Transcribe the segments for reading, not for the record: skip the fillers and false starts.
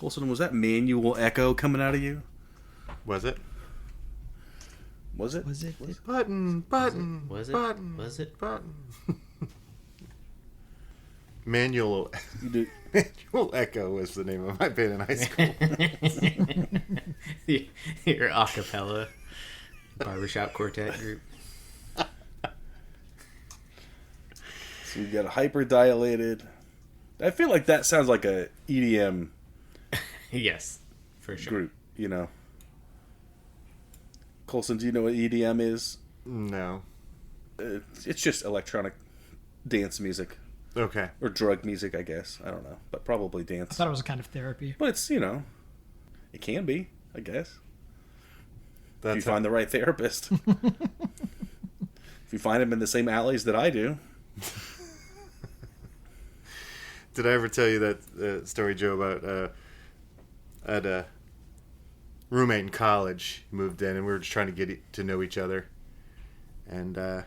Coulson, was that manual echo coming out of you? Was it? Was it? Button. Was it? Manual Echo was the name of my band in high school. Your a cappella barbershop quartet group. So you've got a hyper-dilated... I feel like that sounds like a EDM Yes, for sure. group, you know. Coulson, do you know what EDM is? No. It's just electronic dance music. Okay. Or drug music, I guess. I don't know. But probably I dance. thought it was a kind of therapy. But it's, you know, it can be, I guess. That's if you find the right therapist. If you find him in the same alleys that I do. Did I ever tell you that story, Joe, about I had a roommate in college. He moved in, and we were just trying to get to know each other. And I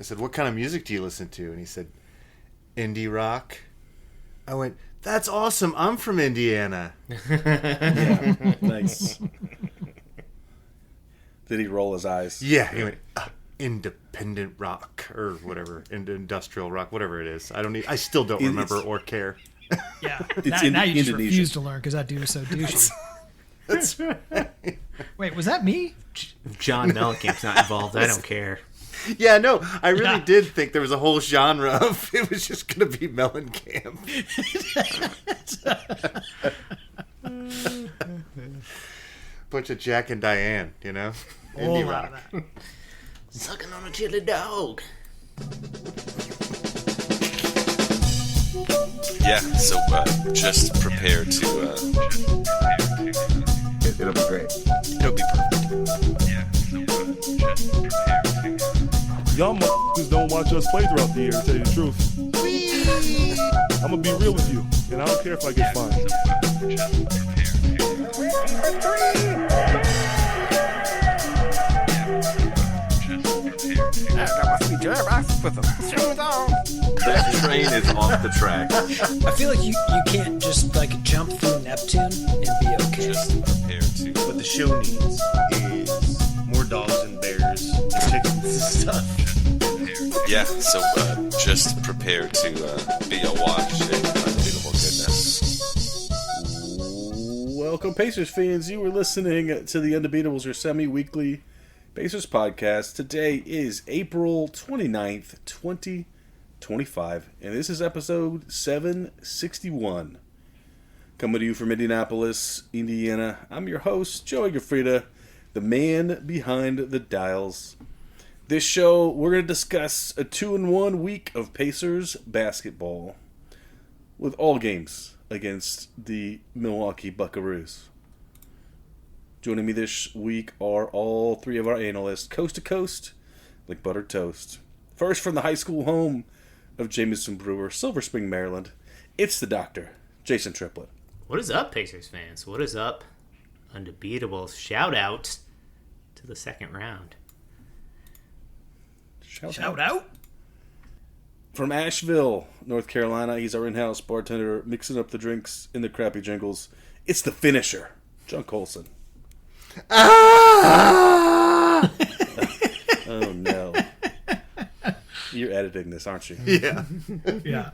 said, "What kind of music do you listen to?" And he said, "Indie rock." I went, "That's awesome. I'm from Indiana." Yeah, nice. Did he roll his eyes? Yeah, he went, independent rock or whatever, industrial rock, whatever it is. I still don't remember or care. Yeah. It's now you just Indonesian. refuse to learn because that dude is so douchey. That's right. Wait, was that me? If John Mellencamp's not involved, I don't care. Yeah, no, I really Yeah. did think there was a whole genre of it was just going to be Mellencamp. Bunch of Jack and Diane, you know? Whole Indie lot rock. of that. Sucking on a chili dog. Yeah, so just prepare to... It'll be great. It'll be perfect. Y'all motherfuckers don't watch us play throughout the year, to tell you the truth. I'm gonna be real with you, and I don't care if I get fined. That train is off the track. I feel like you can't just like jump through Neptune and be okay. Just prepare to... What the show needs is more dogs and bears and chickens and stuff. Yeah, so just prepare to be awash in unbeatable goodness. Welcome, Pacers fans. You were listening to the Undebeatables, your semi-weekly Pacers podcast. Today is April 29th, 2025, and this is episode 761. Coming to you from Indianapolis, Indiana. I'm your host, Joey Gaffrida, the man behind the dials. This show, we're going to discuss a 2-1 week of Pacers basketball with all games against the Milwaukee Buckaroos. Joining me this week are all three of our analysts, coast to coast, like buttered toast. First, from the high school home of Jameson Brewer, Silver Spring, Maryland, it's the doctor, Jason Triplett. What is up, Pacers fans? What is up, Undebeatables? Shout out to the second round. Shout out. From Asheville, North Carolina, he's our in-house bartender, mixing up the drinks in the crappy jingles. It's the finisher, John Coulson. Ah! Oh, no. You're editing this, aren't you? Yeah. Yeah.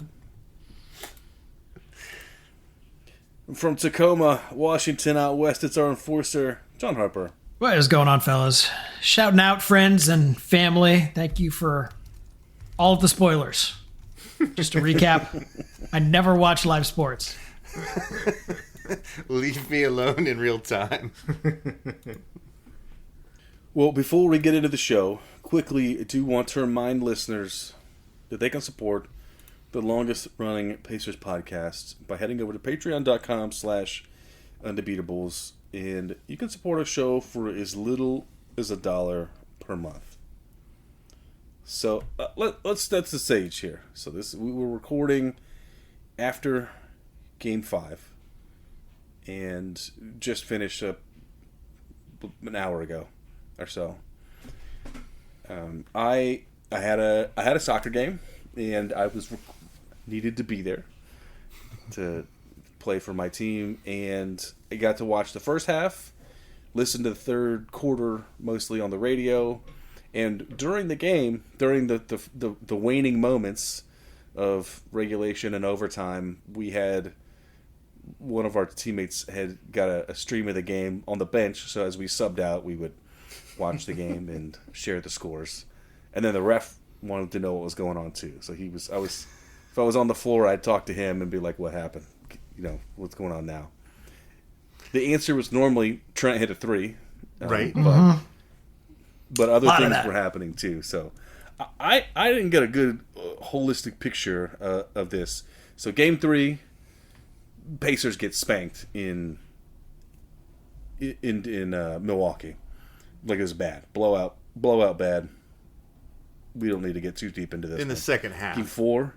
From Tacoma, Washington, out west, it's our enforcer, John Harper. What is going on, fellas? Shouting out friends and family. Thank you for all of the spoilers. Just to recap, I never watch live sports. Leave me alone in real time. Well, before we get into the show, quickly, I do want to remind listeners that they can support the longest-running Pacers podcast by heading over to patreon.com/undebeatables, and you can support our show for as little as $1 per month. So let's set the stage here. So we were recording after Game 5, and just finished up an hour ago or so. I had a soccer game, and I was needed to be there to play for my team, and I got to watch the first half, listen to the third quarter mostly on the radio, and during the game, during the waning moments of regulation and overtime, we had one of our teammates had got a stream of the game on the bench, so as we subbed out, we would watch the game and share the scores. And then the ref wanted to know what was going on too. So if I was on the floor, I'd talk to him and be like, "What happened? What's going on now?" The answer was normally Trent hit a 3, Right. But other things were happening too. So I didn't get a good holistic picture of this. So game 3, Pacers get spanked in Milwaukee. Like it was bad. Blowout bad. We don't need to get too deep into this. In the second half. Game 4.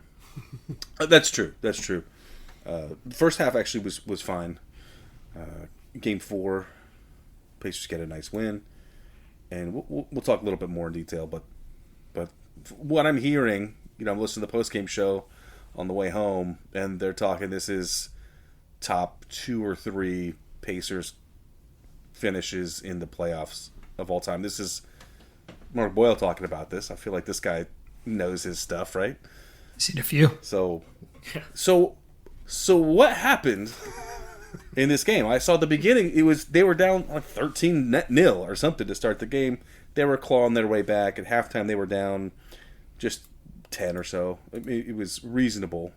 That's true. The first half actually was fine. Game 4, Pacers get a nice win. And we'll talk a little bit more in detail. But what I'm hearing, I'm listening to the post-game show on the way home, and they're talking this is top 2 or 3 Pacers finishes in the playoffs of all time. This is Mark Boyle talking about this. I feel like this guy knows his stuff, right? Seen a few. So what happened in this game? I saw the beginning. They were down like 13-0 or something to start the game. They were clawing their way back. At halftime, they were down just 10 or so. I mean, it was reasonable.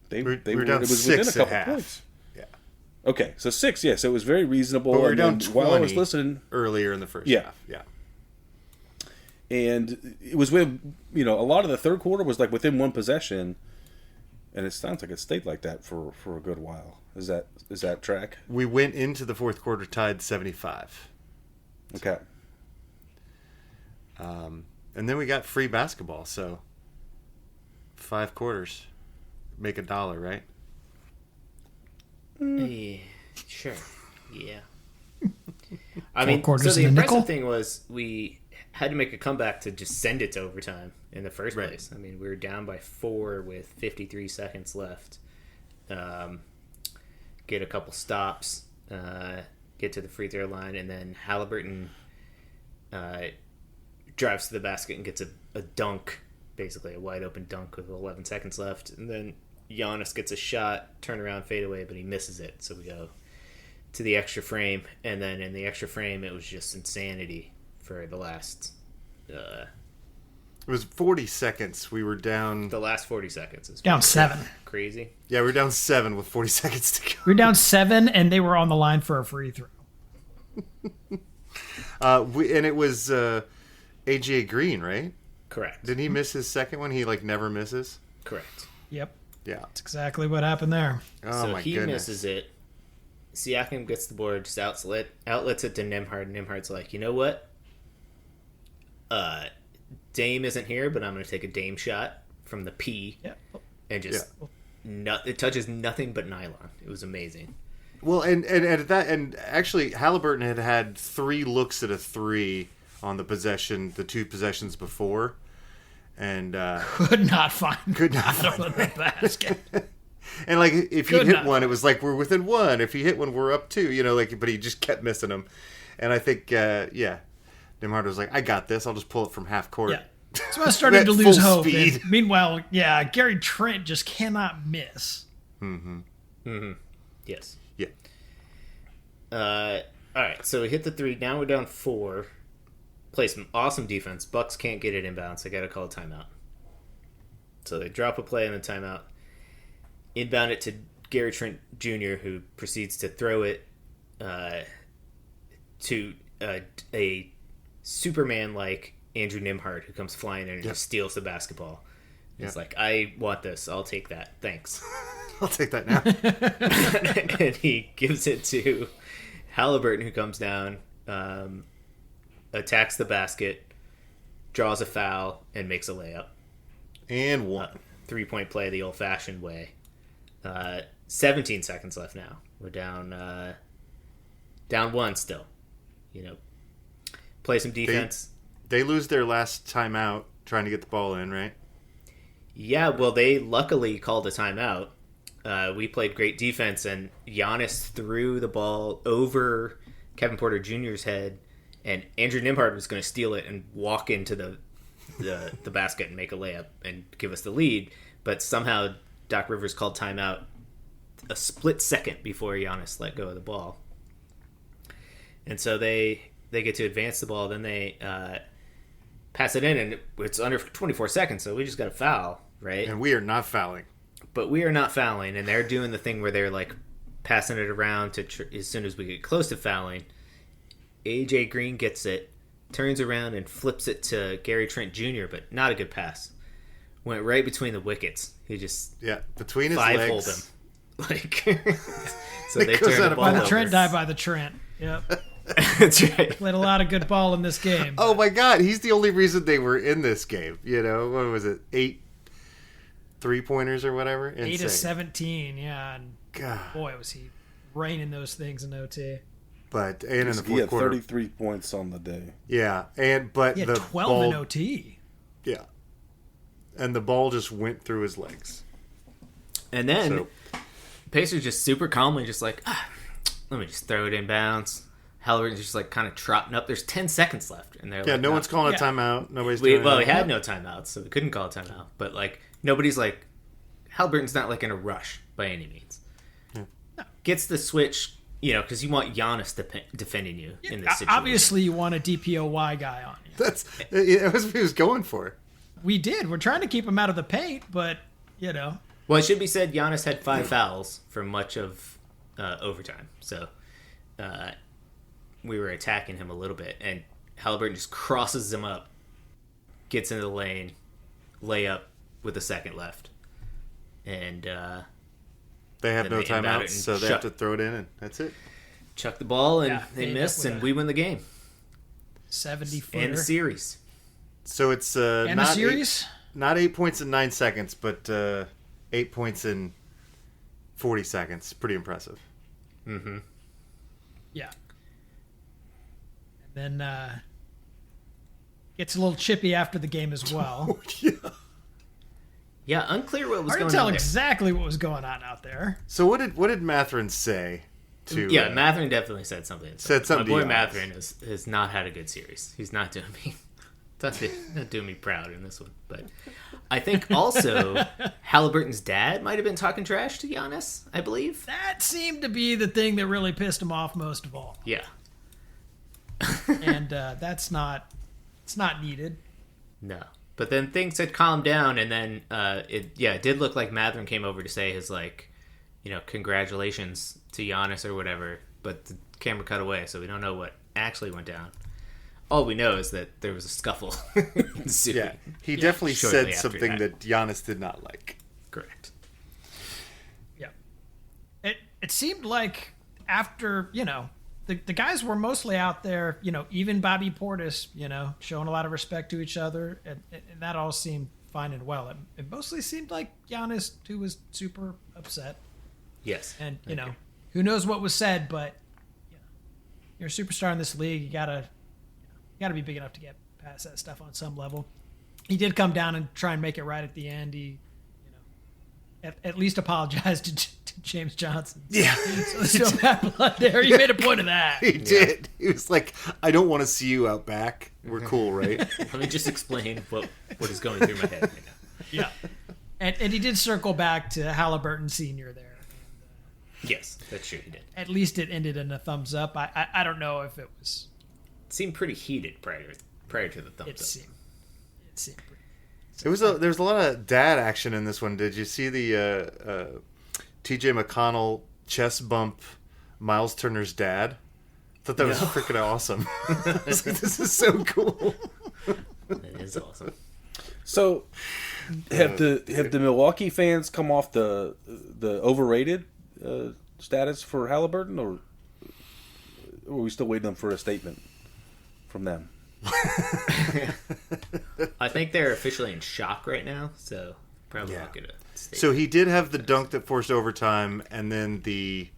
They were down it was 6 within a couple at half. points. Yeah. Okay, so 6, yeah. So it was very reasonable. But we were and down then 20 while I was listening earlier in the first Yeah. half. Yeah. And it was with, a lot of the third quarter was like within one possession, and it sounds like it stayed like that for a good while. Is that track? We went into the fourth quarter tied 75. Okay. And then we got free basketball, so 5 quarters make $1, right? Yeah, sure. Yeah. I 4 mean, so quarters the in a nickel? impressive thing was we had to make a comeback to just send it to overtime in the first Right. place. I mean, we were down by 4 with 53 seconds left. Get a couple stops, get to the free throw line, and then Halliburton drives to the basket and gets a dunk, basically a wide open dunk with 11 seconds left. And then Giannis gets a shot, turn around, fade away, but he misses it. So we go to the extra frame, and then in the extra frame, it was just insanity for the last It was 40 seconds. We were down. the last 40 seconds. Is Down 7. crazy. Yeah, we were down 7 with 40 seconds to go. We were down 7, and they were on the line for a free throw. And it was AJ Green, right? Correct. Didn't he miss his second one? He never misses. Correct. Yep. Yeah. That's exactly what happened there. Oh So my he goodness. misses it. Siakam gets the board, just outlets it to Nembhard. Nimhard's like, you know what? Dame isn't here, but I'm going to take a Dame shot from the P Yeah. and just it touches nothing but nylon. It was amazing. Well, and at that, and actually Halliburton had 3 looks at a 3 on the 2 possessions before, and Could not find could not bottom of the basket. and if he Could hit not. one, it was like we're within 1. If he hit one, we're up 2. But he just kept missing them, and I think Nembhard was like, I got this. I'll just pull it from half court. Yeah. So I started At to lose full hope. speed. And meanwhile, Gary Trent just cannot miss. Yes. Yeah. All right, so we hit the 3. Now we're down 4. Play some awesome defense. Bucks can't get it inbounds. They got to call a timeout. So they drop a play in the timeout. Inbound it to Gary Trent Jr., who proceeds to throw it to a Superman-like Andrew Nembhard, who comes flying in and just steals the basketball. He's like, I want this. I'll take that. Thanks. I'll take that now. And he gives it to Halliburton, who comes down, attacks the basket, draws a foul, and makes a layup. And 1. 3-point play the old-fashioned way. 17 seconds left now. We're down 1 still. Play some defense. They lose their last timeout trying to get the ball in, right? Yeah, well, they luckily called a timeout. we played great defense, and Giannis threw the ball over Kevin Porter Jr.'s head, and Andrew Nembhard was going to steal it and walk into the basket and make a layup and give us the lead. But somehow Doc Rivers called timeout a split second before Giannis let go of the ball. And so they get to advance the ball, then they pass it in, and it's under 24 seconds, so we just got a foul, right? And we are not fouling. But we are not fouling, and they're doing the thing where they're like passing it around to as soon as we get close to fouling. AJ Green gets it, turns around and flips it to Gary Trent Jr., but not a good pass. Went right between the wickets. He just between his five-holed legs. him. Like, so they It goes turned out the of ball By the over. Trent die by the Trent. Yep. That's right. Played a lot of good ball in this game. Oh my God, he's the only reason they were in this game. You know, what was it? 8 3-pointers or whatever. 8 Insane. of 17, yeah. And God. boy, was he raining those things in OT. But and in the He fourth had quarter, 33 points on the day. yeah, but He had the 12 ball, in OT. yeah, and the ball just went through his legs. And then So- Pacers just super calmly just like, let me just throw it in bounds. Halliburton's just like kind of trotting up. There's 10 seconds left. And they're Yeah, like, no one's calling a Yeah. timeout. Nobody's We doing we it. had no timeouts, so we couldn't call a timeout. But like nobody's like Halliburton's not like in a rush by any means. Gets the switch, you know, because you want Giannis defending you in this situation. Obviously, you want a DPOY guy on you. That's what he was going for. We did. We're trying to keep him out of the paint, but, you know. Well, it should be said Giannis had 5 fouls for much of overtime, so we were attacking him a little bit, and Halliburton just crosses him up, gets into the lane, layup with a second left, and They have Then no they inbound it timeouts, and so they shut- have to throw it in, and that's it. chuck the ball, and Yeah, they they end miss, up with and a- we win the game 70-footer. and the series. So it's And not the series? not 8 points in 9 seconds, but 8 points in 40 seconds. Pretty impressive. Mm-hmm. Yeah. And then gets a little chippy after the game as well. Yeah, unclear what was Hard to going tell on there. exactly what was going on out there. So what did Matherin say to? Yeah, Matherin definitely said something. Said something My boy to Giannis. Matherin has not had a good series. He's not doing me, not doing me proud in this one. But I think also Halliburton's dad might have been talking trash to Giannis. I believe. That seemed to be the thing that really pissed him off most of all. Yeah. And it's not needed. No. But then things had calmed down, and then it did look like Matherin came over to say his congratulations to Giannis or whatever. But the camera cut away, so we don't know what actually went down. All we know is that there was a scuffle. ensuing. Yeah, he definitely Shortly said after something that. that Giannis did not like. Correct. Yeah. It seemed like after, the guys were mostly out there, even Bobby Portis, showing a lot of respect to each other, and that all seemed fine and well. It mostly seemed like Giannis, who was super upset. Yes. And, who knows what was said, but you're a superstar in this league. You gotta be big enough to get past that stuff on some level. He did come down and try and make it right at the end. He, at least apologized to James Johnson. Yeah, So there's no bad blood there. He made a point of that. he did. He was like, "I don't want to see you out back. We're cool, right?" Let me just explain what is going through my head right now. Yeah. And he did circle back to Halliburton Sr. there. Yes, that's true. He did. At least it ended in a thumbs up. I don't know if it was. It seemed pretty heated prior to the thumbs It up. seemed pretty. There was a lot of dad action in this one. Did you see the T.J. McConnell chest bump Miles Turner's dad? I thought that was freaking awesome. I was like, this is so cool. That is awesome. So, have the Milwaukee fans come off the overrated status for Halliburton, or are we still waiting for a statement from them? I think they're officially in shock right now, so probably Yeah. not get a statement. So he did have the dunk that forced overtime, and then the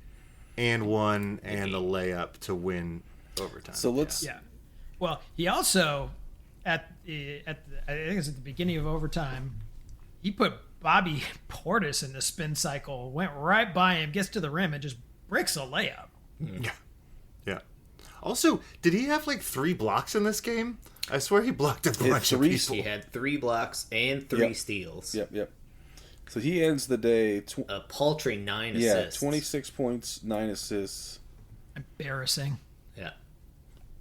and one and the layup to win overtime. So let's. Yeah. Well, he also I think it's at the beginning of overtime, he put Bobby Portis in the spin cycle went right by him, gets to the rim, and just bricks a layup. Yeah. Also, did he have like 3 blocks in this game? I swear he blocked a bunch of people. He had 3 blocks and 3 steals. Yep. So he ends the day... A paltry 9 assists. 26 points, 9 assists. Embarrassing. Yeah.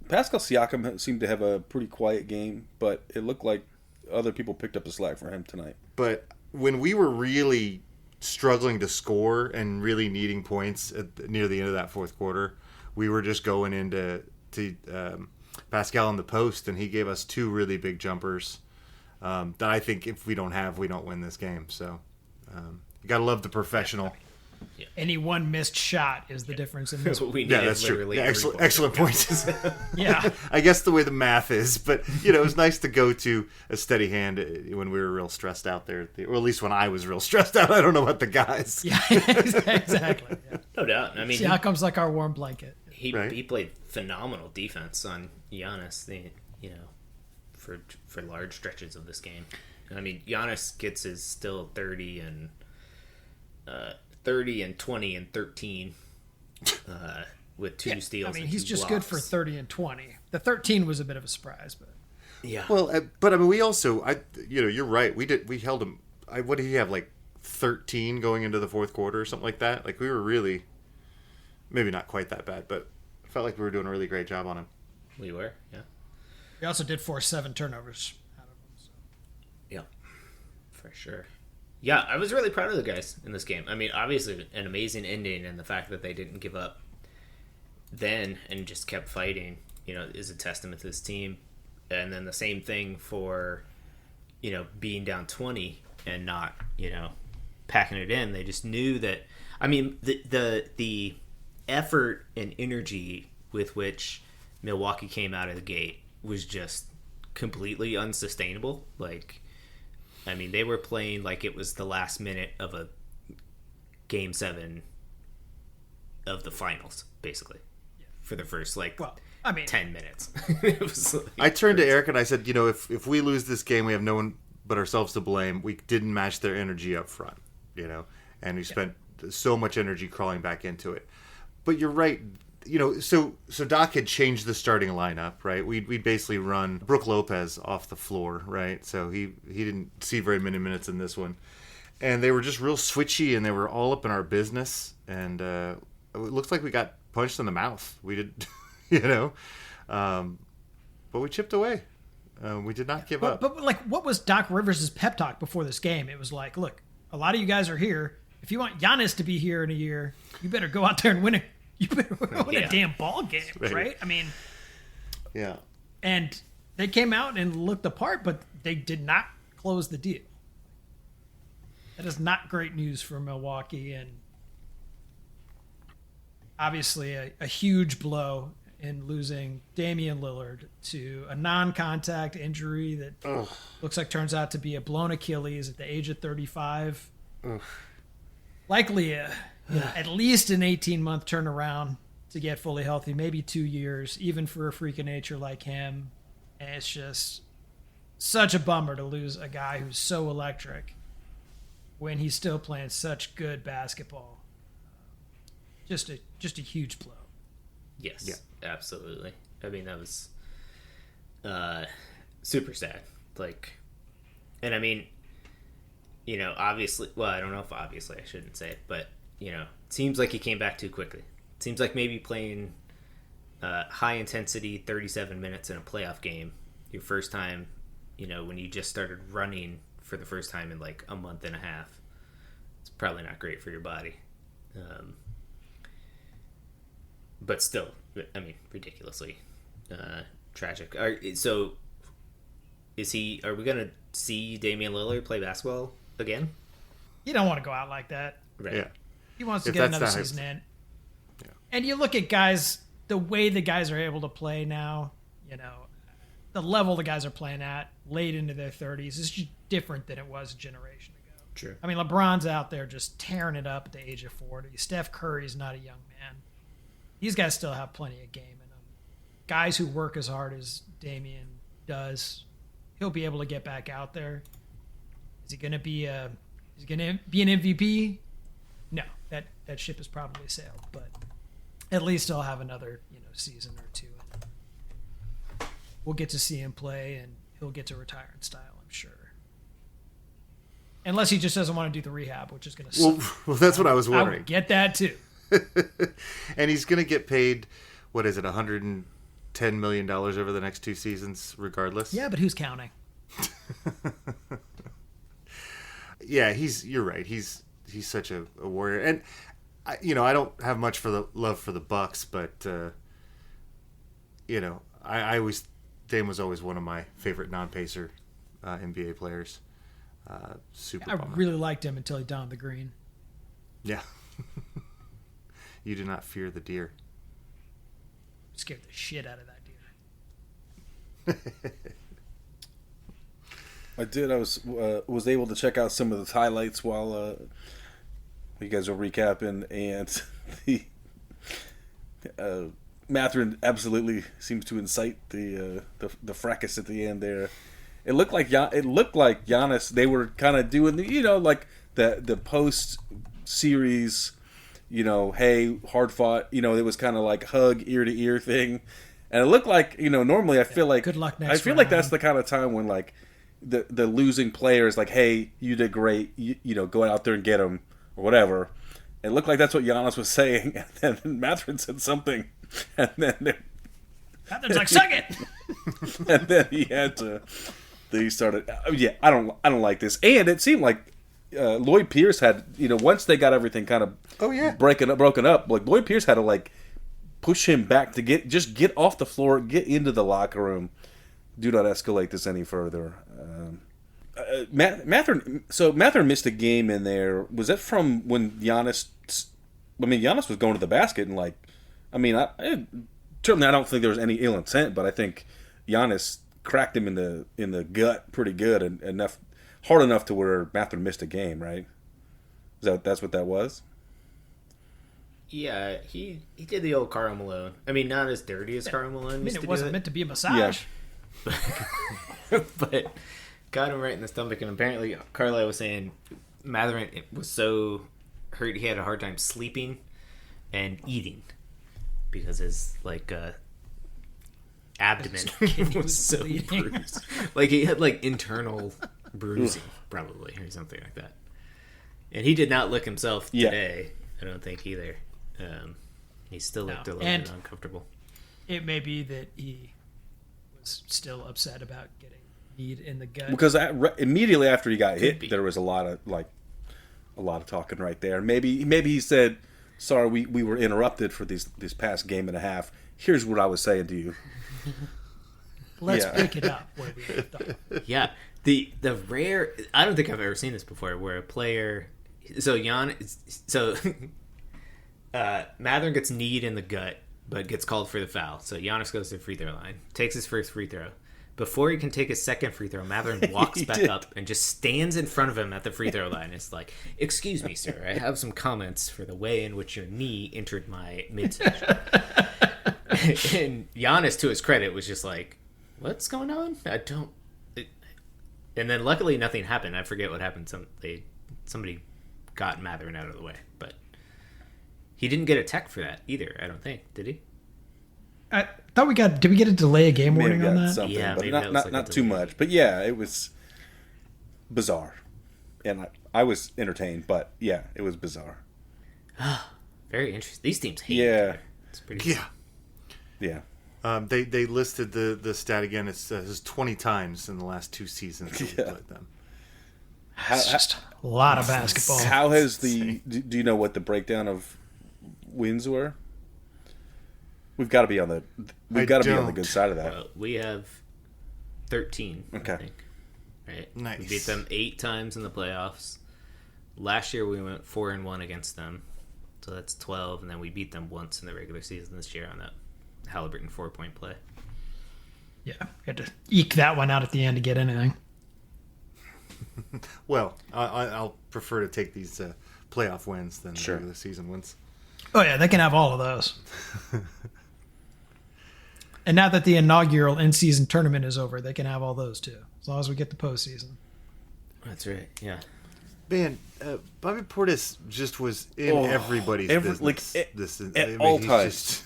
Pascal Siakam seemed to have a pretty quiet game, but it looked like other people picked up the slack for him tonight. But when we were really struggling to score and really needing points near the end of that fourth quarter, we were just going into Pascal in the post, and he gave us 2 really big jumpers that I think if we don't have, we don't win this game. So you got to love the professional. Any one missed shot is the difference in this. We Yeah, that's true. Yeah, excellent points. Yeah. I guess the way the math is, but it was nice to go to a steady hand when we were real stressed out there, or at least when I was real stressed out. I don't know about the guys. Yeah, exactly. Yeah. No doubt. I mean, Siakam's like our warm blanket. He played phenomenal defense on Giannis. For large stretches of this game. I mean, Giannis gets his still 30 and 20 and 13 with 2 steals. I mean, and he's 2 just blocks. good for 30 and 20. The 13 was a bit of a surprise, but Yeah. Well, but I mean, we also, you're right. We held him. What did he have, like 13 going into the fourth quarter or something like that? Like we were really, maybe not quite that bad, but I felt like we were doing a really great job on him. We were, yeah. we also did force 7 turnovers out of him. So. Yeah, for sure. Yeah, I was really proud of the guys in this game. I mean, obviously, an amazing ending, and the fact that they didn't give up then and just kept fighting, is a testament to this team. And then the same thing for, being down 20 and not, packing it in. They just knew that. I mean, the effort and energy with which Milwaukee came out of the gate was just completely unsustainable. Like, I mean, they were playing like it was the last minute of a Game 7 of the finals, basically, for the first 10 minutes. It was I turned to Eric and I said, if we lose this game, we have no one but ourselves to blame. We didn't match their energy up front, and we spent so much energy crawling back into it. But you're right. So Doc had changed the starting lineup, right? We'd basically run Brook Lopez off the floor, right? So he didn't see very many minutes in this one. And they were just real switchy, and they were all up in our business. And it looks like we got punched in the mouth. We did, but we chipped away. We did not give up. But what was Doc Rivers' pep talk before this game? It was like, look, a lot of you guys are here. If you want Giannis to be here in a year, you better go out there and win it. You better win a damn ball game, right? I mean, yeah. And they came out and looked the part, but they did not close the deal. That is not great news for Milwaukee, and obviously a huge blow in losing Damian Lillard to a non-contact injury that looks like turns out to be a blown Achilles at the age of 35. Likely at least an 18-month turnaround to get fully healthy, maybe 2 years, even for a freak of nature like him. And it's just such a bummer to lose a guy who's so electric when he's still playing such good basketball. Just a huge blow. Yes, absolutely. I mean, that was super sad. And I mean, obviously, well, I don't know if obviously I shouldn't say it, but it seems like he came back too quickly. It seems like maybe playing high intensity 37 minutes in a playoff game, your first time, when you just started running for the first time in like a month and a half, it's probably not great for your body. But still, I mean, ridiculously tragic. So, are we going to see Damian Lillard play basketball again? You don't want to go out like that. Right. Yeah. He wants to get another season in. Yeah. And you look at guys, the way the guys are able to play now, the level the guys are playing at late into their 30s is just different than it was a generation ago. True. I mean, LeBron's out there just tearing it up at the age of 40. Steph Curry's not a young man. These guys still have plenty of game in them. Guys who work as hard as Damian does, he'll be able to get back out there. Is he going to be a He's going to be an MVP? No, that ship has probably sailed, but at least he'll have another season or two. And we'll get to see him play, and he'll get to retire in style, I'm sure. Unless he just doesn't want to do the rehab, which is going to suck. Well, that's what I was I wondering. would get that too. And he's going to get paid, what is it, $110 million over the next 2 seasons, regardless? Yeah, but who's counting? Yeah, you're right. He's such a warrior. And, I don't have much for the love for the Bucks, but, I always, Dame was always one of my favorite non-Pacer NBA players. Super I bummer. really liked him until he donned the green. Yeah. You do not fear the deer. Scared the shit out of that deer. I did. I was able to check out some of the highlights while you guys were recapping, and the Mathurin absolutely seems to incite the fracas at the end there. It looked like Giannis. They were kind of doing the post series, hey, hard fought. It was kind of like hug ear to ear thing, and it looked like normally I feel like good luck next I feel round. like that's the kind of time when like the losing player is like, hey, you did great, go out there and get him or whatever. It looked like that's what Giannis was saying, and then Mathurin said something, and then Mathurin's like, suck it. and then he had to. He started. I don't like this, and it seemed like Lloyd Pierce had, once they got everything kind of broken up, like Lloyd Pierce had to like push him back to get off the floor, get into the locker room. Do not escalate this any further. Mathurin missed a game in there. Was that from when Giannis? Giannis was going to the basket and certainly I don't think there was any ill intent, but I think Giannis cracked him in the gut pretty good and hard enough to where Mathurin missed a game, right? That's what that was? Yeah, he did the old Karl Malone. Not as dirty as Karl Malone. It wasn't meant to be a massage. Yeah. But got him right in the stomach, and apparently Carlisle was saying Mathurin was so hurt he had a hard time sleeping and eating because his abdomen was so bruised. Like he had internal bruising probably or something like that. And he did not look himself today. I don't think either. He still looked a little bit uncomfortable. It may be that he was still upset about getting kneed in the gut. Because immediately after he got hit, there was a lot of talking right there. Maybe he said, "Sorry, we were interrupted for this past game and a half. Here's what I was saying to you." Let's pick it up. Yeah, the rare. I don't think I've ever seen this before, where a player. Mathurin gets kneed in the gut, but gets called for the foul. So Giannis goes to the free throw line, takes his first free throw. Before he can take his second free throw, Mathurin walks back up and just stands in front of him at the free throw line. It's like, "Excuse me, sir, I have some comments for the way in which your knee entered my midsection." And Giannis, to his credit, was just like, "What's going on? I don't." And then luckily nothing happened. I forget what happened. Somebody got Mathurin out of the way, but he didn't get a tech for that either. I don't think, did he? I thought did we get a delay of game warning on that? Something, yeah, but not too much. But yeah, it was bizarre, and I was entertained. But yeah, it was bizarre. Very interesting. These teams hate each other. It's pretty. Yeah. They listed the stat again. It's 20 times in the last 2 seasons that we played them. It's just a lot of basketball. How has do you know what the breakdown of wins were? We've got to be on the good side of that. We have 13. Okay. I think. Right. Nice. We beat them 8 times in the playoffs. Last year we went 4-1 against them, so that's 12, and then we beat them once in the regular season this year on that Halliburton 4-point play. Yeah, we had to eke that one out at the end to get anything. Well, I'll prefer to take these playoff wins than the regular season wins. Oh yeah, they can have all of those. And now that the inaugural in-season tournament is over, they can have all those too, as long as we get the postseason. That's right. Yeah. man, Bobby Portis just was in everybody's business. At all times.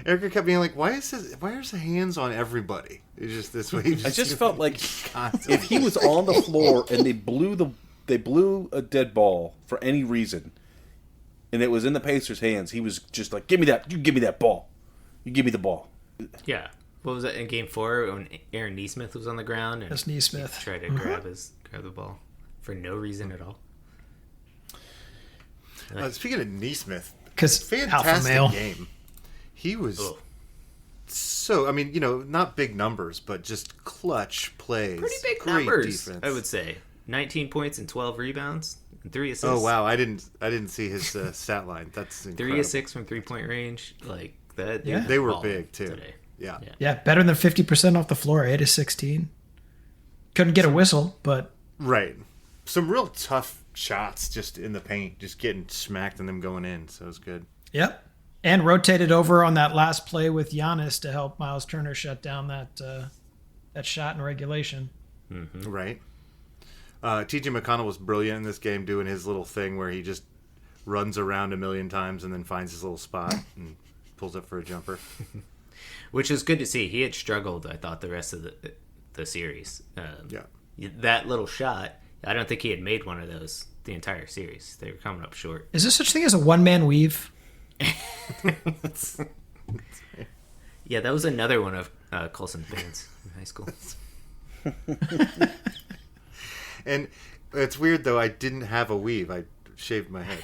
Erica kept being like, why is the hands on everybody? It's just this way. I just felt like if he was on the floor and they blew a dead ball for any reason, and it was in the Pacers' hands, he was just like, give me that. You give me that ball. You give me the ball. Yeah. What was that in Game 4 when Aaron Neesmith was on the ground and That's Neesmith. tried to grab the ball for no reason at all? Speaking of Neesmith, Because fantastic alpha male. game. He was so. I mean, not big numbers, but just clutch plays. Pretty big Great numbers, defense. I would say. 19 points and 12 rebounds and 3 assists. Oh wow, I didn't see his stat line. That's incredible. 3 of 6 from 3-point range, like that. Yeah. They were balled big too. today. Yeah. Yeah, better than 50% off the floor. 8 of 16. Couldn't get a whistle, but Right. Some real tough shots just in the paint, just getting smacked and them going in. So it was good. yep. And rotated over on that last play with Giannis to help Miles Turner shut down that shot in regulation. Right. T.J. McConnell was brilliant in this game, doing his little thing where he just runs around a million times and then finds his little spot and pulls up for a jumper. Which is good to see. He had struggled, I thought, the rest of the series. That little shot, I don't think he had made one of those the entire series. They were coming up short. Is there such thing as a one-man weave? Yeah, that was another one of Coulson fans in high school. And it's weird, though, I didn't have a weave. I shaved my head.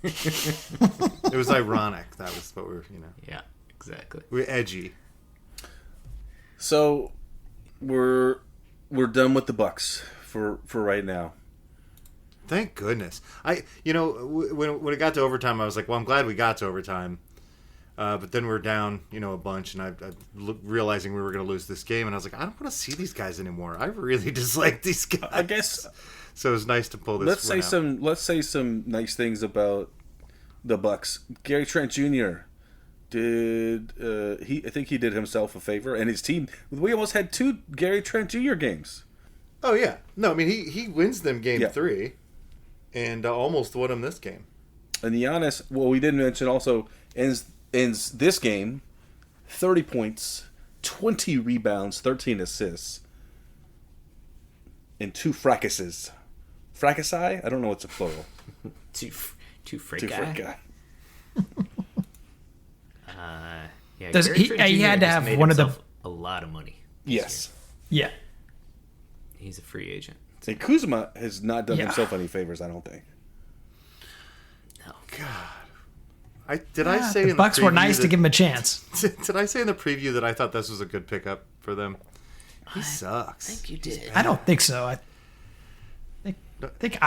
It was ironic. That was what Yeah, exactly. we're edgy. So we're done with the Bucks for right now. Thank goodness. When it got to overtime, I was like, well, I'm glad we got to overtime. But then we're down, a bunch, and I realizing we were going to lose this game, and I was like, I don't want to see these guys anymore. I really dislike these guys. I guess. So it was nice to pull this. Let's say some nice things about the Bucks. Gary Trent Jr. I think he did himself a favor and his team. We almost had 2 Gary Trent Jr. games. Oh yeah, no, I mean he wins them game 3, and almost won them this game. And Giannis, well, we didn't mention also ends this game 30 points, 20 rebounds, 13 assists, and 2 fracases. Fracasi? I don't know what's a plural. Two freak Two guy. freak guy. He had to have one of the a lot of money. Yes. Yeah. He's a free agent. And Kuzma has not done himself any favors, I don't think. No. God. I say the in Bucks the were preview nice to give him a chance. Did I say in the preview that I thought this was a good pickup for them? He sucks. I think you did. I don't think so. I think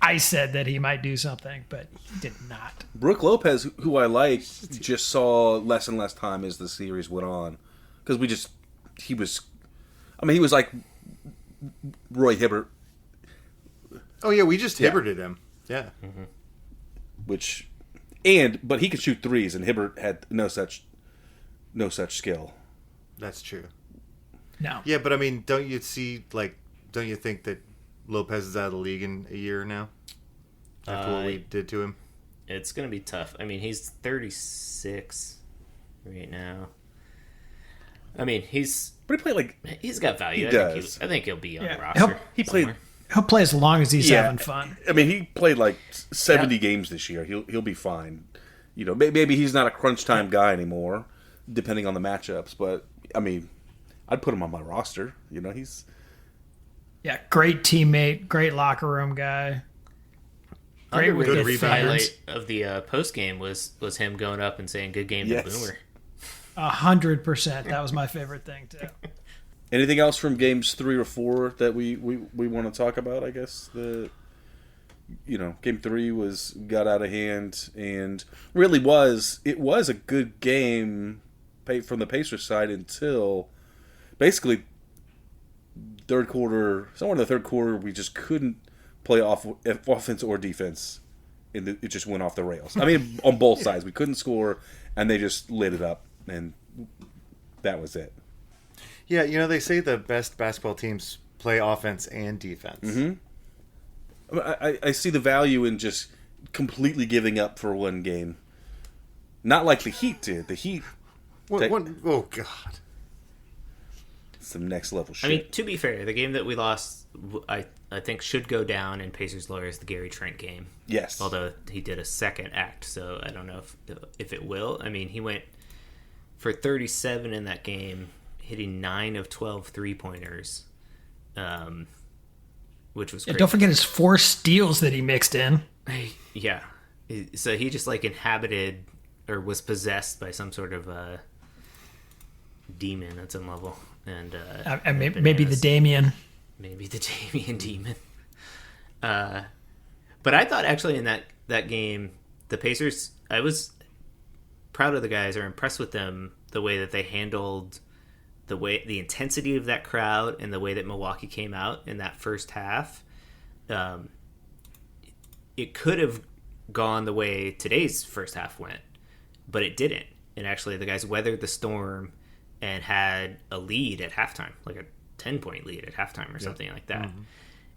I said that he might do something, but he did not. Brooke Lopez, who I like, just saw less and less time as the series went on. Because he was like Roy Hibbert. Oh yeah, we just Hibberted him. Yeah. But he could shoot threes, and Hibbert had no such skill. That's true. No. Yeah, but I mean, don't you think that Lopez is out of the league in a year now? After what we did to him? It's going to be tough. I mean, he's 36 right now. I mean, But he played he's got value. He I think he'll be on the Yeah. roster. He played. somewhere. He'll play as long as he's having fun. I mean, he played like 70 games this year. He'll be fine. Maybe he's not a crunch time guy anymore, depending on the matchups. But I mean, I'd put him on my roster. He's Great teammate, great locker room guy. Great with Underrated good highlight fans. of the post game was him going up and saying "Good game" to Boomer. 100%. That was my favorite thing too. anything else from games 3 or 4 that we want to talk about? I guess game 3 got out of hand and really was a good game from the Pacers side until basically somewhere in the third quarter, we just couldn't play offense or defense. And it just went off the rails. I mean, on both sides. We couldn't score, and they just lit it up, and that was it. Yeah, they say the best basketball teams play offense and defense. Mm-hmm. I see the value in just completely giving up for one game. Not like the Heat did. The Heat... Oh, God. Some next level shit. I mean, to be fair, the game that we lost, I think should go down in Pacers lore is the Gary Trent game. Yes. Although he did a second act, so I don't know if it will. I mean, he went for 37 in that game, hitting 9 of 12 3-pointers, which was great. Don't forget his 4 steals that he mixed in. Yeah. So he just like inhabited or was possessed by some sort of demon at some level. And maybe the Damien. Maybe the Damien demon. But I thought actually in that game, the Pacers, I was proud of the guys or impressed with them, the way that they handled the intensity of that crowd and the way that Milwaukee came out in that first half. It could have gone the way today's first half went, but it didn't. And actually the guys weathered the storm and had a lead at halftime, like a 10-point lead at halftime or something like that. Mm-hmm.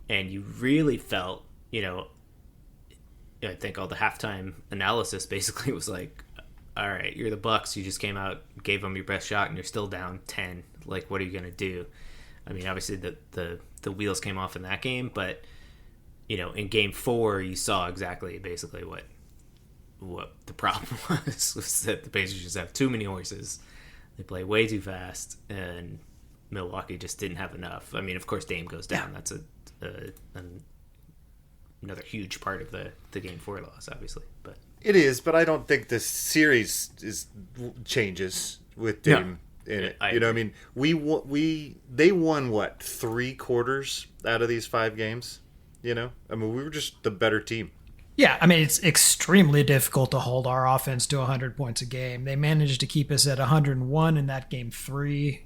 And you really felt, I think all the halftime analysis basically was like, all right, you're the Bucks. You just came out, gave them your best shot, and you're still down 10. Like, what are you going to do? I mean, obviously the wheels came off in that game, but, in game 4, you saw exactly basically what the problem was that the Pacers just have too many horses. They play way too fast, and Milwaukee just didn't have enough. I mean, of course, Dame goes down. That's another huge part of the game 4 loss, obviously. But it is, but I don't think this series changes with Dame in it. I mean, they won what 3 quarters out of these 5 games. I mean, we were just the better team. Yeah, I mean, it's extremely difficult to hold our offense to 100 points a game. They managed to keep us at 101 in that game 3,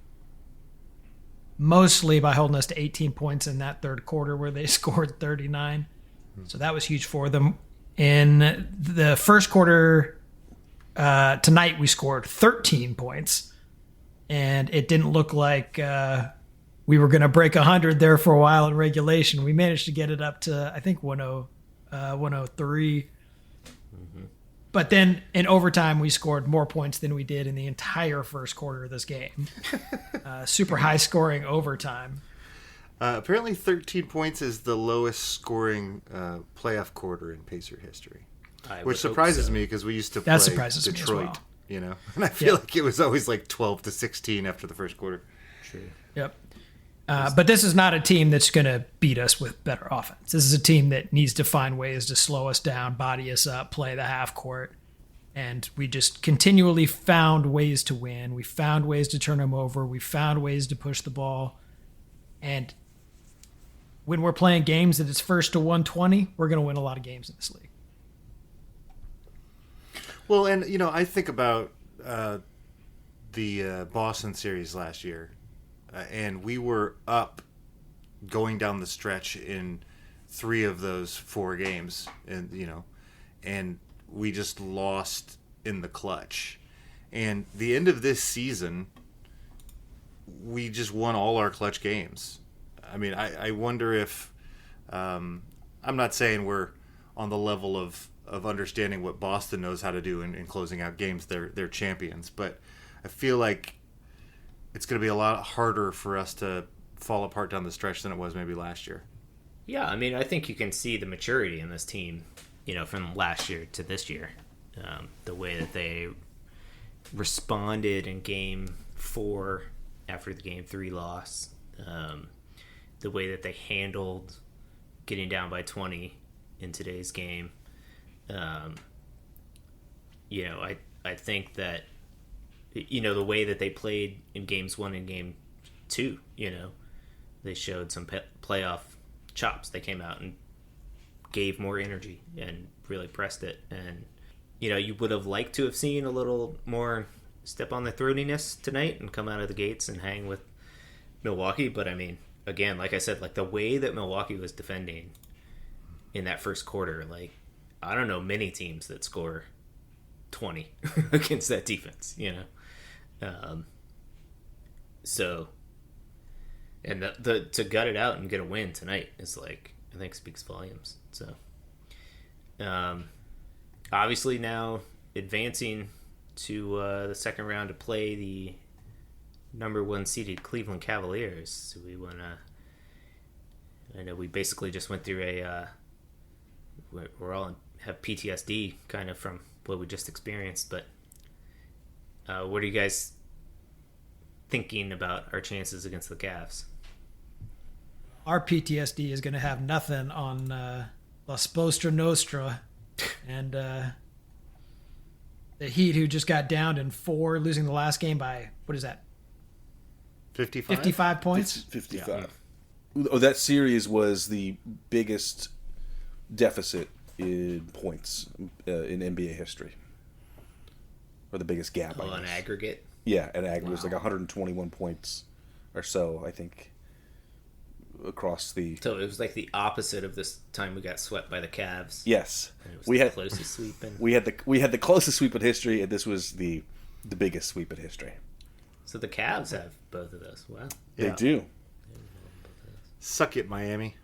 mostly by holding us to 18 points in that third quarter where they scored 39. So that was huge for them. In the first quarter tonight, we scored 13 points, and it didn't look like we were going to break 100 there for a while in regulation. We managed to get it up to, I think, 103. Mm-hmm. But then in overtime, we scored more points than we did in the entire first quarter of this game. Super high scoring overtime. Apparently 13 points is the lowest scoring playoff quarter in Pacer history. Which surprises me because we used to play Detroit, and I feel like it was always like 12 to 16 after the first quarter. True. Yep. But this is not a team that's going to beat us with better offense. This is a team that needs to find ways to slow us down, body us up, play the half court. And we just continually found ways to win. We found ways to turn them over. We found ways to push the ball. And when we're playing games that it's first to 120, we're going to win a lot of games in this league. Well, and, I think about the Boston series last year. And we were up going down the stretch in 3 of those 4 games. And we just lost in the clutch. And the end of this season, we just won all our clutch games. I mean, I wonder if I'm not saying we're on the level of understanding what Boston knows how to do in closing out games. They're champions, but I feel like it's going to be a lot harder for us to fall apart down the stretch than it was maybe last year. Yeah, I mean, I think you can see the maturity in this team, from last year to this year. The way that they responded in game 4 after the game 3 loss. The way that they handled getting down by 20 in today's game. I think that, the way that they played in games 1 and game 2, they showed some playoff chops. They came out and gave more energy and really pressed it. And, you would have liked to have seen a little more step on the throatiness tonight and come out of the gates and hang with Milwaukee. But, I mean, again, like I said, like the way that Milwaukee was defending in that first quarter, like, I don't know many teams that score 20 against that defense, So, and the to gut it out and get a win tonight is like, I think speaks volumes. So, obviously now advancing to the second round to play the number 1 seeded Cleveland Cavaliers. So we want to. I know we basically just went through we're all have PTSD kind of from what we just experienced, but what are you guys thinking about our chances against the Cavs? Our PTSD is going to have nothing on La Spostra Nostra and the Heat, who just got downed in 4, losing the last game by, what is that? 55? 55 points? 55. Oh, that series was the biggest deficit in points in NBA history. Or the biggest gap, I On guess. aggregate? Yeah, an aggregate. It was like 121 points or so, I think, across the... So it was like the opposite of this time we got swept by the Cavs. Yes. And it was We the had closest sweep. we had the closest sweep in history, and this was the biggest sweep in history. So the Cavs have both of those. Wow. They Yeah. do. Suck it, Miami.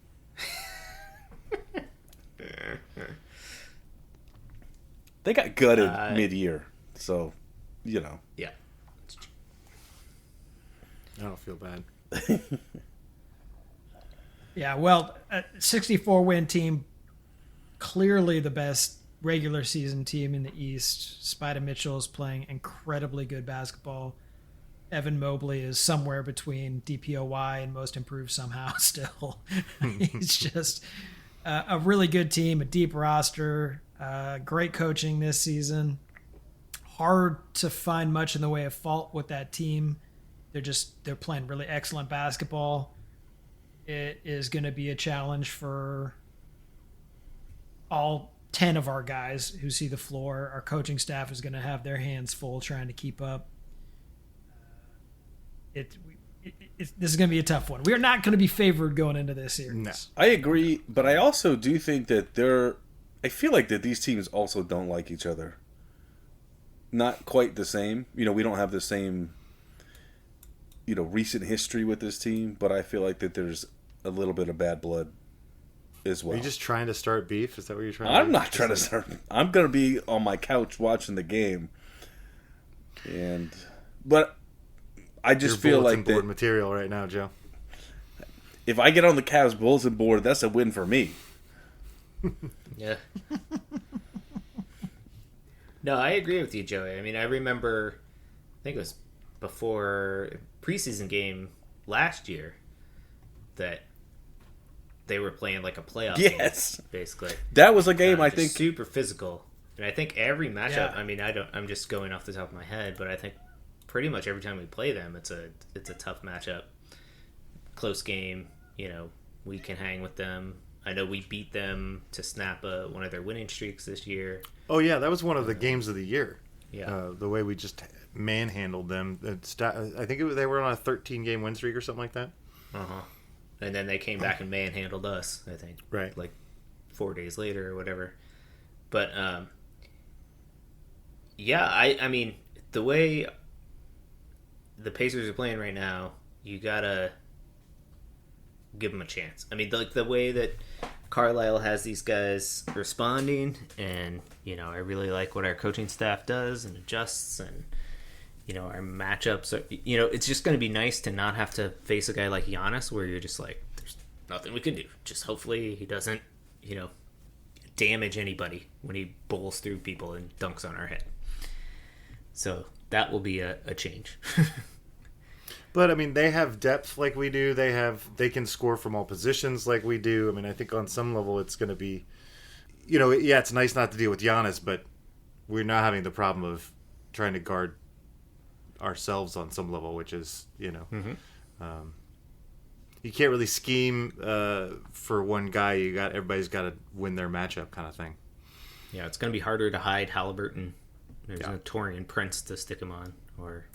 They got gutted mid-year, so, you know. Yeah. I don't feel bad. Yeah, well, a 64-win team, clearly the best regular season team in the East. Spida Mitchell is playing incredibly good basketball. Evan Mobley is somewhere between DPOY and most improved somehow still. He's just a really good team, a deep roster, great coaching this season. Hard to find much in the way of fault with that team. They're playing really excellent basketball. It is going to be a challenge for all 10 of our guys who see the floor. Our coaching staff is going to have their hands full trying to keep up. This is going to be a tough one. We are not going to be favored going into this series. No. I agree, but I also do think that I feel like that these teams also don't like each other. Not quite the same. You know, we don't have the same, you know, recent history with this team, but I feel like that there's a little bit of bad blood as well. Are you just trying to start beef? Is that what you're trying to do? I'm not trying to start. I'm going to be on my couch watching the game. But I just Your feel bulletin like board that material right now, Joe. if I get on the Cavs bulletin board, that's a win for me. Yeah. No, I agree with you, Joey. I mean, I remember, I think it was before preseason game last year that they were playing like a playoff Yes. game, basically. That was a game I Just think. super physical. And I think every matchup, Yeah. I mean, I'm just going off the top of my head, but I think pretty much every time we play them, it's a tough matchup. Close game, you know, we can hang with them. I know we beat them to snap one of their winning streaks this year. Oh, yeah, that was one of the games of the year. Yeah. The way we just manhandled them. I think they were on a 13-game win streak or something like that. Uh-huh. And then they came back and manhandled us, I think. Right. Like 4 days later or whatever. But, yeah, I mean, the way the Pacers are playing right now, you gotta give them a chance. I mean, like the way that Carlisle has these guys responding, and, you know, I really like what our coaching staff does and adjusts, and, you know, our matchups are, you know, it's just going to be nice to not have to face a guy like Giannis where you're just like, there's nothing we can do. Just hopefully he doesn't, you know, damage anybody when he bowls through people and dunks on our head. So that will be a change. But, I mean, they have depth like we do. They can score from all positions like we do. I mean, I think on some level it's going to be, you know, yeah, it's nice not to deal with Giannis, but we're not having the problem of trying to guard ourselves on some level, which is, you know, you can't really scheme for one guy. Everybody's got to win their matchup kind of thing. Yeah, it's going to be harder to hide Halliburton. There's no Torian Prince to stick him on, or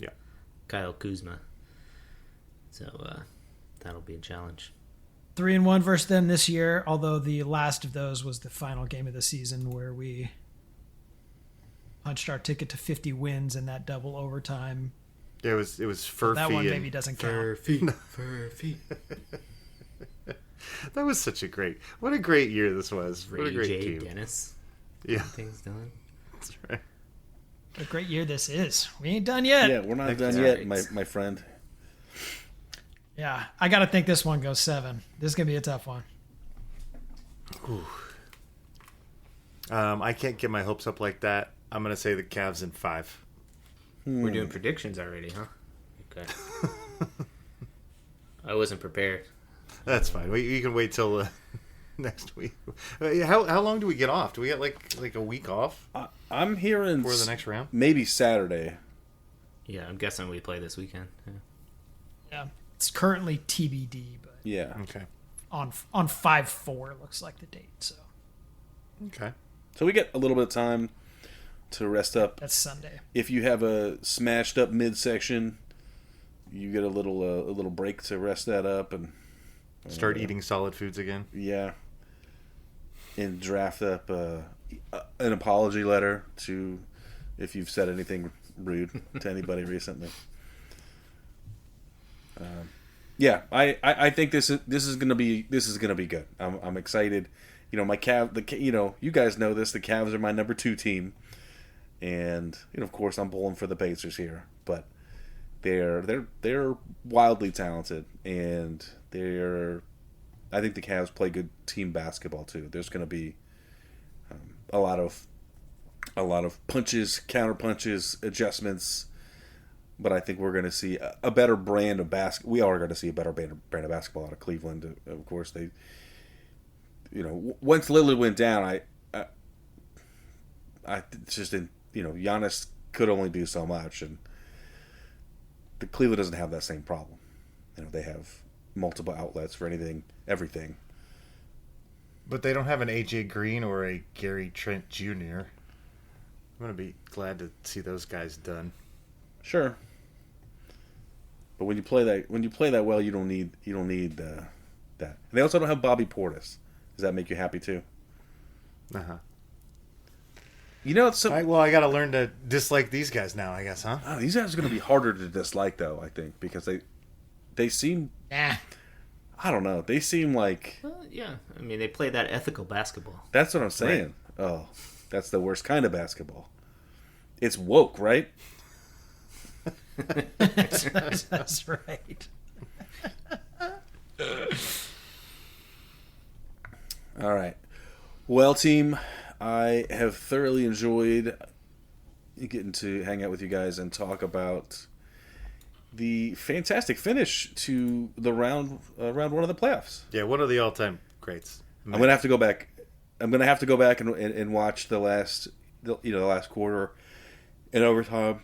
Kyle Kuzma. So that'll be a challenge. 3-1 versus them this year, although the last of those was the final game of the season where we punched our ticket to 50 wins in that double overtime. It was Furphy. That one maybe doesn't count. Furphy. That was what a great year this was. What a Ray great J. team. Dennis. Yeah, Things done. that's right. What a great year this is. We ain't done yet. Yeah, we're not done right. yet, my friend. Yeah, I got to think this one goes 7. This is going to be a tough one. I can't get my hopes up like that. I'm going to say the Cavs in 5. We're doing predictions already, huh? Okay. I wasn't prepared. That's fine. You can wait till next week. How long do we get off? Do we get like a week off I'm hearing for the next round? maybe Saturday. Yeah, I'm guessing we play this weekend. Yeah. Yeah, it's currently TBD, but Yeah. Okay. on 5/4 looks like the date. So Okay. So we get a little bit of time to rest up. that's Sunday. If you have a smashed up midsection, you get a little break to rest that up and Start eating solid foods again. yeah, and draft up an apology letter to if you've said anything rude to anybody recently. Yeah, I think this is gonna be good. I'm excited. You know, you guys know this. The Cavs are my number 2 team, and of course I'm pulling for the Pacers here. But they're wildly talented, and I think the Cavs play good team basketball too. There's going to be a lot of punches, counter punches, adjustments. But I think we're going to see a better brand of basketball. We are going to see a better brand of basketball out of Cleveland. Of course, they, once Lillard went down, I just didn't. Giannis could only do so much, and the Cleveland doesn't have that same problem. They have multiple outlets for everything. But they don't have an AJ Green or a Gary Trent Jr. I'm going to be glad to see those guys done. Sure. But when you play that well, you don't need that. And they also don't have Bobby Portis. Does that make you happy too? Uh-huh. I I got to learn to dislike these guys now, I guess, huh? these guys are going to be harder to dislike, though. I think because they seem. Nah. I don't know. They seem like. Yeah, I mean they play that ethical basketball. That's what I'm saying. Right. Oh, that's the worst kind of basketball. It's woke, right? That's right. All right. Well, team, I have thoroughly enjoyed getting to hang out with you guys and talk about the fantastic finish to the round 1 of the playoffs. Yeah, one of the all-time greats. I'm gonna have to go back. And watch the last quarter in overtime.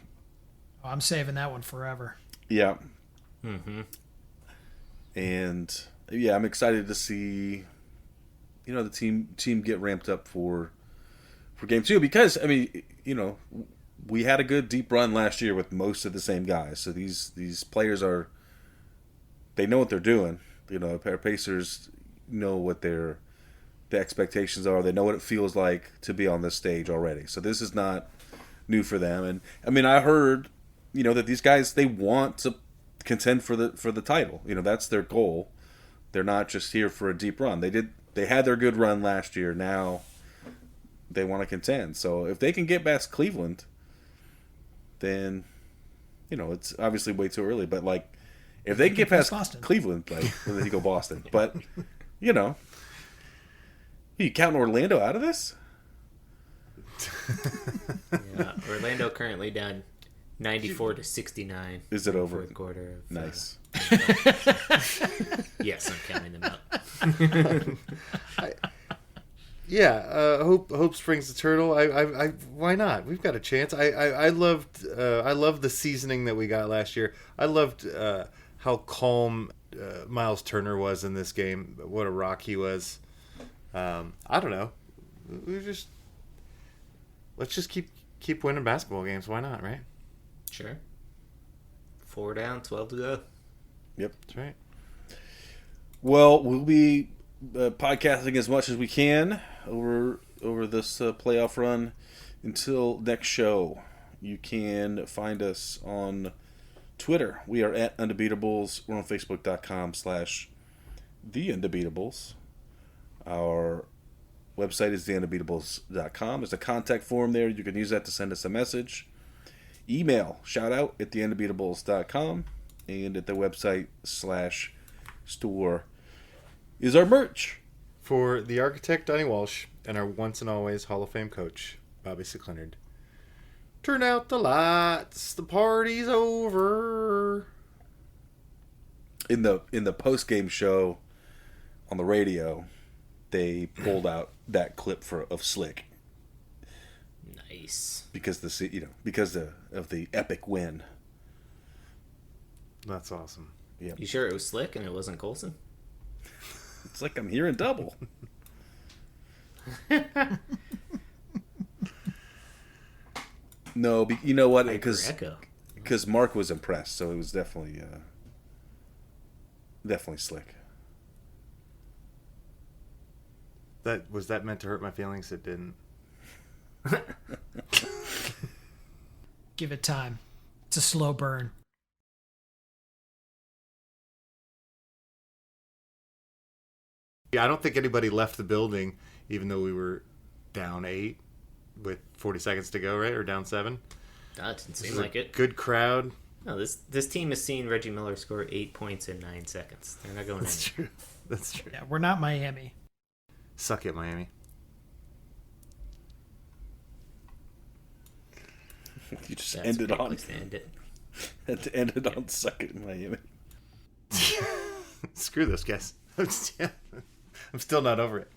Oh, I'm saving that one forever. Yeah. Mm-hmm. And yeah, I'm excited to see the team get ramped up for game 2 because we had a good deep run last year with most of the same guys. So these players they know what they're doing. Our Pacers know what the expectations are. They know what it feels like to be on this stage already. So this is not new for them. And I mean, I heard that these guys, they want to contend for the title. That's their goal. They're not just here for a deep run. They had their good run last year. Now they want to contend. So if they can get past Cleveland, then it's obviously way too early. But if they can get past Boston. Cleveland, then you go Boston. But you counting Orlando out of this? Yeah, Orlando currently down 94-69. Is it over? Fourth quarter. Of, Nice. Yes, I'm counting them out. Hope springs the turtle. I why not? We've got a chance. I loved the seasoning that we got last year. I loved how calm Miles Turner was in this game. What a rock he was. I don't know. Let's just keep winning basketball games. Why not, right? Sure. 4 down, 12 to go. Yep. That's right. Well, we'll be podcasting as much as we can over this playoff run until next show. You can find us on Twitter. We are at Undebeatables. We're on Facebook.com/Undebeatables. The Undebeatables. Our website is theundebeatables.com. There's a contact form there. You can use that to send us a message. Email, shout out at theundebeatables.com. And at the website /store is our merch. For the architect, Donnie Walsh, and our once and always Hall of Fame coach, Bobby Siclinard. Turn out the lights. The party's over. In the post-game show on the radio, they pulled out that clip of Slick Nice. because of the epic win. That's awesome. Yeah, You sure it was Slick and it wasn't Colson? it's like I'm hearing double. No, you know what? Echo. Because Mark was impressed, so it was definitely Slick. Was that meant to hurt my feelings? It didn't. Give it time. It's a slow burn. Yeah, I don't think anybody left the building, even though we were down 8 with 40 seconds to go, right? Or down 7. That didn't seem This is a like it. Good crowd. No, this team has seen Reggie Miller score 8 points in 9 seconds. They're not going That's anywhere. true. That's true. Yeah, we're not Miami. Suck it, Miami. You just That's ended a great on place to end it. had to end it on second Miami. Screw this, guys. I'm still not over it.